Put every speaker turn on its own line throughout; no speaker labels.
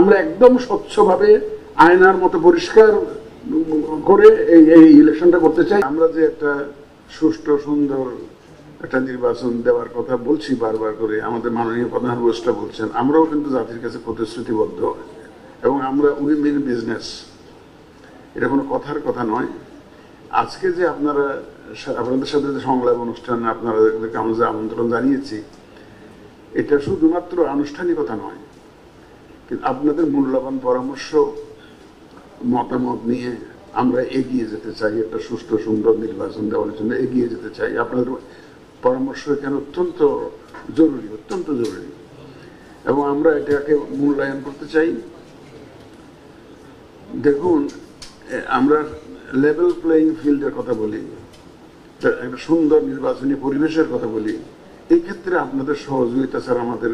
আমরা একদম স্বচ্ছভাবে আয়নার মতো পরিষ্কার করে এই ইলেকশনটা করতে চাই। আমরা যে একটা সুষ্ঠু সুন্দর একটা নির্বাচন দেওয়ার কথা বলছি বারবার করে, আমাদের মাননীয় প্রধান উপদেষ্টা বলছেন, আমরাও কিন্তু জাতির কাছে প্রতিশ্রুতিবদ্ধ এবং আমরা উই মিন বিজনেস, এটা কোনো কথার কথা নয়। আজকে যে আপনাদের সাথে যে সংলাপ অনুষ্ঠান আপনাদেরকে আমরা যে আমন্ত্রণ জানিয়েছি, এটা শুধুমাত্র আনুষ্ঠানিকতা নয়, কিন্তু আপনাদের মূল্যবান পরামর্শ মতামত নিয়ে আমরা এগিয়ে যেতে চাই, একটা সুষ্ঠু সুন্দর নির্বাচন দেওয়ার জন্য এগিয়ে যেতে চাই। আপনাদের পরামর্শ এখানে অত্যন্ত জরুরি, অত্যন্ত জরুরি, এবং আমরা এটাকে মূল্যায়ন করতে চাই। দেখুন, আমরা লেভেল প্লেইং ফিল্ডের কথা বলি, একটা সুন্দর নির্বাচনী পরিবেশের কথা বলি, এই ক্ষেত্রে আপনাদের সহযোগিতা ছাড়া আমাদের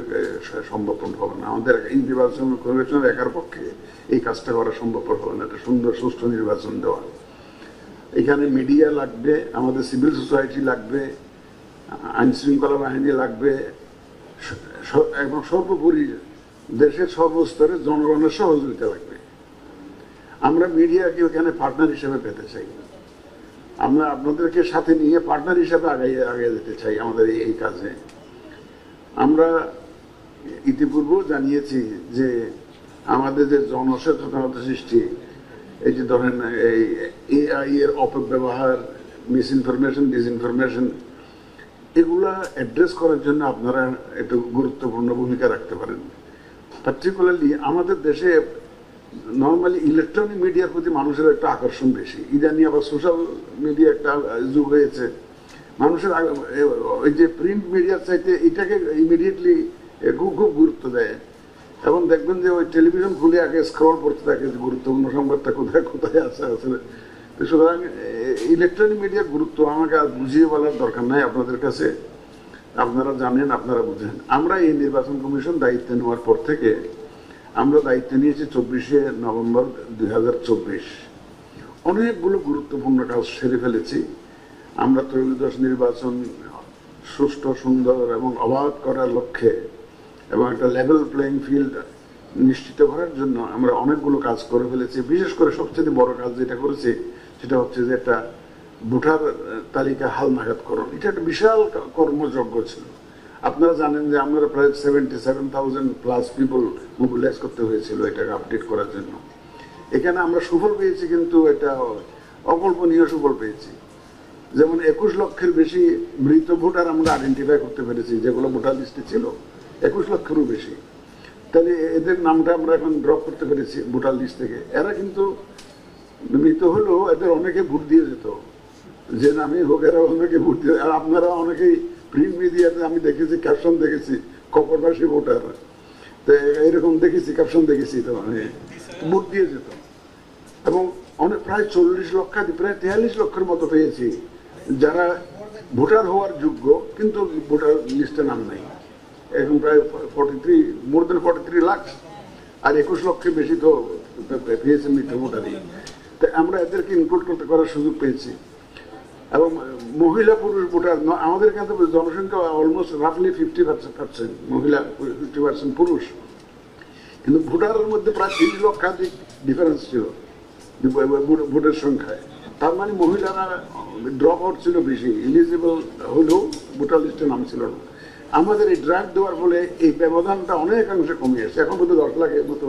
সম্ভবপর হবে না। আমাদের এই নির্বাচন কমিশনের একার পক্ষে এই কাজটা করা সম্ভবপর হবে না, একটা সুন্দর সুষ্ঠু নির্বাচন দেওয়া। এখানে মিডিয়া লাগবে, আমাদের সিভিল সোসাইটি লাগবে, আইন শৃঙ্খলা বাহিনী লাগবে, এবং সর্বোপরি দেশের সর্বস্তরে জনগণের সহযোগিতা লাগবে। আমরা মিডিয়াকে ওখানে পার্টনার হিসেবে পেতে চাই, আমরা আপনাদেরকে সাথে নিয়ে পার্টনার হিসেবে আগে যেতে চাই আমাদের এই কাজে। আমরা ইতিপূর্বেও জানিয়েছি যে আমাদের যে জনসচেতনতা সৃষ্টি, এই যে ধরেন এই এআই এর অপব্যবহার, মিসইনফরমেশন, ডিসইনফরমেশন, এগুলা অ্যাড্রেস করার জন্য আপনারা একটু গুরুত্বপূর্ণ ভূমিকা রাখতে পারেন। পার্টিকুলারলি আমাদের দেশে নর্মালি ইলেকট্রনিক মিডিয়ার প্রতি মানুষের একটা আকর্ষণ বেশি, ইদানি আবার সোশ্যাল মিডিয়া একটা যুগ হয়েছে। মানুষের ওই যে প্রিন্ট মিডিয়ার চাইতে এটাকে ইমিডিয়েটলি খুব খুব গুরুত্ব দেয়, এবং দেখবেন যে ওই টেলিভিশন খুলে আগে স্ক্রল করতে থাকে যে গুরুত্বপূর্ণ সংবাদটা কোথায় কোথায় আছে আসলে। সুতরাং ইলেকট্রনিক মিডিয়ার গুরুত্ব আমাকে আর বুঝিয়ে বলার দরকার নাই আপনাদের কাছে, আপনারা জানেন, আপনারা বুঝেন। আমরা এই নির্বাচন কমিশন দায়িত্ব নেওয়ার পর থেকে আমরা দায়িত্ব নিয়েছি 24শে নভেম্বর 2024। অনেকগুলো গুরুত্বপূর্ণ কাজ সেরে ফেলেছি। আমরা ত্রয়োদশ নির্বাচন সুষ্ঠু সুন্দর এবং অবাধ করার লক্ষ্যে এবং একটা লেভেল প্লেইং ফিল্ড নিশ্চিত করার জন্য আমরা অনেকগুলো কাজ করে ফেলেছি। বিশেষ করে সবচেয়ে বড় কাজ যেটা করেছি সেটা হচ্ছে যে একটা ভোটার তালিকা হালনাগাদকরণ। এটা একটা বিশাল কর্মযজ্ঞ ছিল। আপনারা জানেন যে আমরা প্রায় 77,000+ পিপল মোবিলাইজ করতে হয়েছিল এটাকে আপডেট করার জন্য। এখানে আমরা সুফল পেয়েছি, কিন্তু এটা অকল্পনীয় সুফল পেয়েছি। যেমন 21 লক্ষের বেশি মৃত ভোটার আমরা আইডেন্টিফাই করতে পেরেছি, যেগুলো ভোটার লিস্টে ছিল 21 লক্ষেরও বেশি। তাহলে এদের নামটা আমরা এখন ড্রপ করতে পেরেছি ভোটার লিস্ট থেকে। এরা কিন্তু মৃত হলেও এদের অনেকে ভোট দিয়ে যেত, যে নামে হোক এরা অনেকে ভোট দিয়ে। আর আপনারা অনেকেই প্রিন্ট মিডিয়াতে আমি দেখেছি, ক্যাপশন দেখেছি, কপরবাসী ভোটার, তো এরকম দেখেছি, ক্যাপশন দেখেছি, তো ভোট দিয়ে যেত। এবং অনেক প্রায় 40 লক্ষ, প্রায় 43 লক্ষের মতো পেয়েছি যারা ভোটার হওয়ার যোগ্য কিন্তু ভোটার লিস্টে নাম নাই। এখন প্রায় 43 লাখ, আর 21 লক্ষের বেশি তো পেয়েছে মৃত ভোটারই। তাই আমরা এদেরকে ইনক্লুড করার সুযোগ পেয়েছি। এবং মহিলা পুরুষ ভোটার, আমাদের এখানে জনসংখ্যা অলমোস্ট রাফলি 50% মহিলা, 50% পুরুষ, কিন্তু ভোটারের মধ্যে প্রায় 30 লক্ষাধিক ডিফারেন্স ছিল ভোটের সংখ্যায়। তার মানে মহিলারা ড্রপ আউট ছিল বেশি, এলিজিবল হলেও ভোটার লিস্টে নাম ছিল না। আমাদের এই ড্রাফট দেওয়ার ফলে এই ব্যবধানটা অনেকাংশে কমে আসছে। এখন বোধহয় 10 লাখের মতো,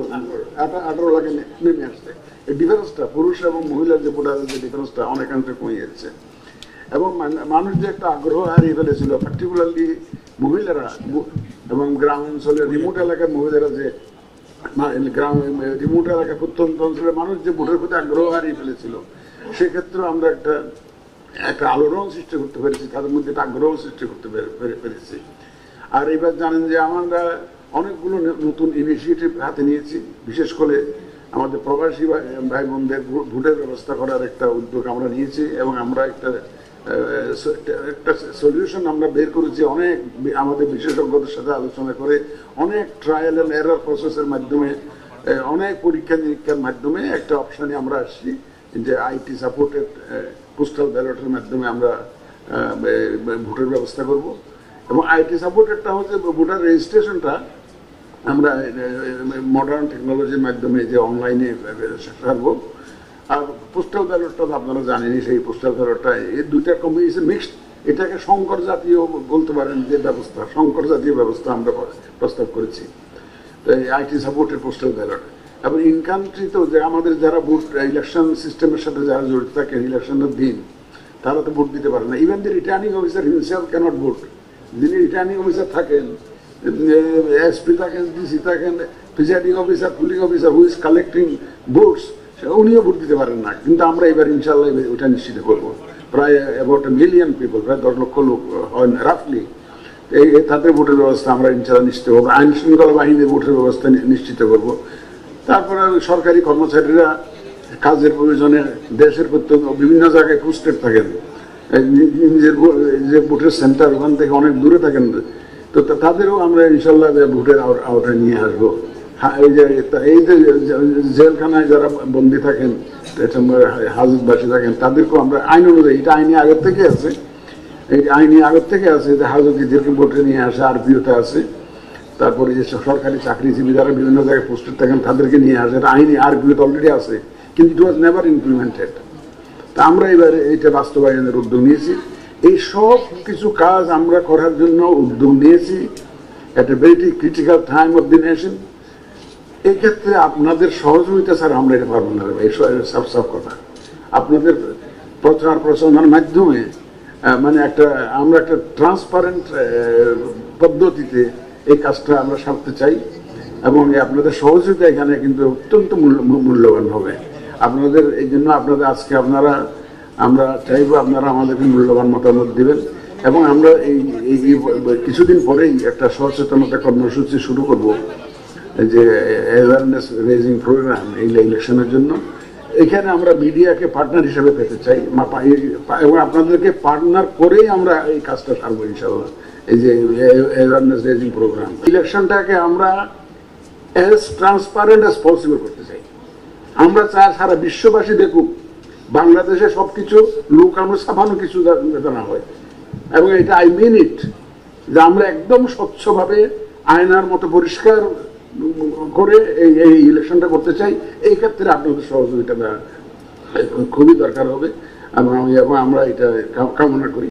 18 লাখে নেমে আসছে। এই ডিফারেন্সটা, পুরুষ এবং মহিলার যে ভোটারের যে ডিফারেন্সটা অনেকাংশে কমে যাচ্ছে। এবং মানুষ যে একটা আগ্রহ হারিয়ে ফেলেছিল, পার্টিকুলারলি মহিলারা, এবং গ্রাম অঞ্চলের রিমোট এলাকার মহিলারা, যে রিমোট এলাকা প্রত্যন্ত অঞ্চলের মানুষ যে ভোটের প্রতি আগ্রহ হারিয়ে ফেলেছিল, সেক্ষেত্রে আমরা একটা আলোড়ন সৃষ্টি করতে পেরেছি, তাদের মধ্যে একটা আগ্রহ সৃষ্টি করতে পেরেছি। আর এবার জানেন যে আমরা অনেকগুলো নতুন ইনিশিয়েটিভ হাতে নিয়েছি। বিশেষ করে আমাদের প্রবাসী ভাই বোনদের ভোটের ব্যবস্থা করার একটা উদ্যোগ আমরা নিয়েছি, এবং আমরা একটা সলিউশন আমরা বের করেছি। অনেক আমাদের বিশেষজ্ঞদের সাথে আলোচনা করে, অনেক ট্রায়াল অ্যান্ড এরর প্রসেসের মাধ্যমে, অনেক পরীক্ষা নিরীক্ষার মাধ্যমে একটা অপশানে আমরা আসছি যে আইটি সাপোর্টেড পোস্টাল ব্যালটের মাধ্যমে আমরা ভোটের ব্যবস্থা করব। এবং আইটি সাপোর্টেডটা হচ্ছে ভোটার রেজিস্ট্রেশনটা আমরা মডার্ন টেকনোলজির মাধ্যমে যে অনলাইনে সারবো। আর পোস্টাল ব্যালটটা তো আপনারা জানেনই, সেই পোস্টাল ব্যালটটা এই দুইটা কম্বিনেশন মিক্সড, এটাকে সংকর জাতীয় বলতে পারেন যে ব্যবস্থা, সংকর জাতীয় ব্যবস্থা আমরা প্রস্তাব করেছি। তো এই আইটি সাপোর্টের পোস্টাল ব্যালট এবং ইন কান্ট্রি তো যে আমাদের যারা ভোট ইলেকশন সিস্টেমের সাথে যারা জড়িত থাকেন ইলেকশনের দিন, তারা তো ভোট দিতে পারে না। Even the returning officer himself can't vote. যিনি রিটার্নিং অফিসার থাকেন, এসপি থাকেন, ডিসি থাকেন, presiding officer, polling officer who is collecting votes, উনিও ভোট দিতে পারেন না। কিন্তু আমরা এবার ইনশাল্লাহ ওটা নিশ্চিত করবো। প্রায় অ্যাবাউট 1 মিলিয়ন পিপল, প্রায় 10 লক্ষ লোক হয় রাফলি, এই তাদের ভোটের ব্যবস্থা আমরা ইনশাল্লাহ নিশ্চিত করবো। আইন শৃঙ্খলা বাহিনীর ভোটের ব্যবস্থা নিশ্চিত করবো। তারপরে সরকারি কর্মচারীরা কাজের প্রয়োজনে দেশের প্রত্যেক বিভিন্ন জায়গায় পোস্টেড থাকেন, নিজের যে ভোটের সেন্টার ওখান থেকে অনেক দূরে থাকেন, তো তাদেরও আমরা ইনশাল্লাহ ভোটের আওতায় নিয়ে আসবো। এই যে জেলখানায় যারা বন্দী থাকেন, হাজতবাসী থাকেন, তাদেরকেও আমরা আইন অনুযায়ী, এটা আইনি আগের থেকে আছে, এই আইনি আগের থেকে আছে যে হাজতীদেরকে ভোটে নিয়ে আসে, আরপিওতে আছে। তারপরে যে সরকারি চাকরিজীবী যারা বিভিন্ন জায়গায় পোস্টেড থাকেন তাদেরকে নিয়ে আসে, এটা আইনি আরপিওতে অলরেডি আছে, কিন্তু ইট ওয়াজ নেভার ইমপ্লিমেন্টেড। তা আমরা এবার এইটা বাস্তবায়নের উদ্যোগ নিয়েছি। এই সব কিছু কাজ আমরা করার জন্য উদ্যোগ নিয়েছি at a very critical time of the nation. এই ক্ষেত্রে আপনাদের সহযোগিতা ছাড়া আমরা এটা পারবো না। এই সব কথা আপনাদের প্রচার প্রচারণার মাধ্যমে মানে আমরা একটা ট্রান্সপারেন্ট পদ্ধতিতে এই কাজটা আমরা সারতে চাই, এবং আপনাদের সহযোগিতা এখানে কিন্তু অত্যন্ত মূল্যবান হবে আপনাদের। এই জন্য আপনাদের আজকে আমরা চাইবো আপনারা আমাদেরকে মূল্যবান মতামত দিবেন, এবং আমরা এই কিছুদিন পরেই একটা সচেতনতা কর্মসূচি শুরু করব, যে অ্যাওয়ারনেস রেজিং প্রোগ্রাম এই ইলেকশনের জন্য। এখানে আমরা মিডিয়াকে পার্টনার হিসেবে পেতে চাই, এবং আপনাদেরকে পার্টনার করেই আমরা এই কাজটা সারবো ইনশাল্লাহ। এই যে অ্যাওয়ারনেস রেজিং প্রোগ্রাম, ইলেকশনটাকে আমরা অ্যাজ ট্রান্সপারেন্ট অ্যাজ পসিবল করতে চাই। আমরা চাই সারা বিশ্ববাসী দেখুক বাংলাদেশে সবকিছু লুকানো ছাপানো কিছু যাতে না হয়, এবং এটা আই মিন ইট, যে আমরা একদম স্বচ্ছভাবে আয়নার মতো পরিষ্কার করে এই ইলেকশনটা করতে চাই। এই ক্ষেত্রে আপনাদের সহযোগিতা খুবই দরকার হবে, এবং আমরা এটা কামনা করি।